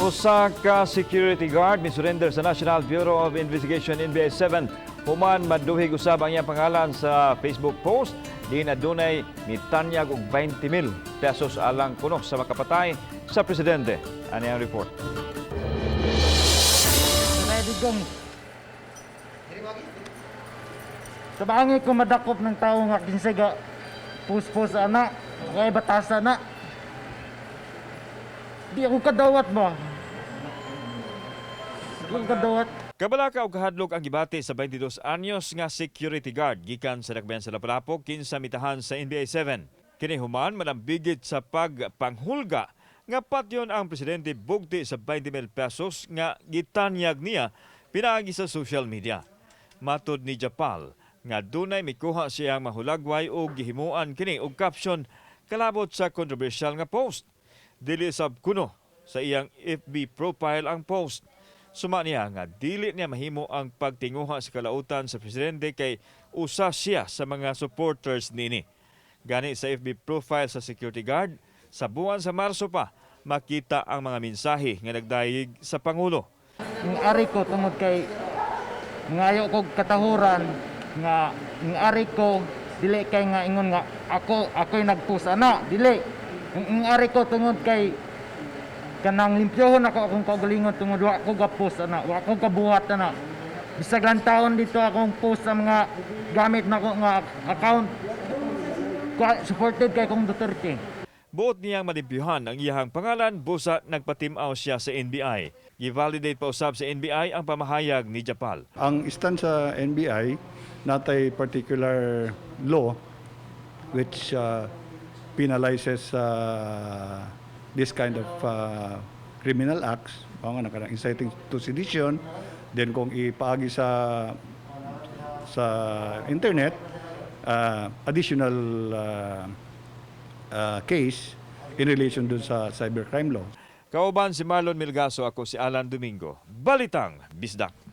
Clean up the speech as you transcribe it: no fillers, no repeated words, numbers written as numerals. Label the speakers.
Speaker 1: Usa ka security guard misurrender sa National Bureau of Investigation NBI 7. Human maduhig usab ang iyang pangalan sa Facebook post. Di na dunay mitanyag og 20,000 pesos alang kuno sa makapatay sa presidente. Ano ang report?
Speaker 2: Ready gong. Tabangi ko madakop ng tao nga kinsiga puspos anak, kay batasan na. Di ako kadawat ba? Di ako kadawat.
Speaker 1: Kabalaka og kahadlok ang gibati sa 22 anyos nga security guard gikan sa Dakbayan sa Lapu-Lapu kinsa mitahan sa NBI 7. Kini human malambigit sa pagpanghulga nga patyon ang presidente bugti sa 20,000 pesos nga gitanyag niya pinaagi sa social media. Matod ni Japal nga dunay mikuha siyang mahulagway og gihimuan kini og caption kalabot sa controversial nga post. Dili sab kuno sa iyang FB profile ang post. Suma niya nga dili niya mahimo ang pagtinguha sa kalautan sa presidente kay usa siya sa mga supporters nini. Gani sa FB profile sa security guard, sa buwan sa Marso pa makita ang mga mensahe nga nagdayeg sa Pangulo.
Speaker 2: Ang ari ko tungod kay ngayo ko katahuran nga ang ari ko dili kay nga ingon nga ako'y nagpus ana dili. Ang ari ko tungod kay kanang limpyohon ako akong kaugalingon tungod wa ko gapos ana, wa ko kabuhat ana. Bisag lang taon dito akong post sa mga gamit nako nga account. Supported kay kong Duterte.
Speaker 1: Buot niyang malimpyuhan ang iyahang pangalan busa nagpatimaw siya sa NBI. I-validate pa usab sa NBI ang pamahayag ni Japal.
Speaker 3: Ang stand sa NBI natay particular law which penalizes this kind of criminal acts, inciting to sedition. Then kung ipaagi sa internet, additional case in relation dun sa cybercrime law.
Speaker 1: Kauban si Marlon Milgaso, ako si Alan Domingo. Balitang Bisdak.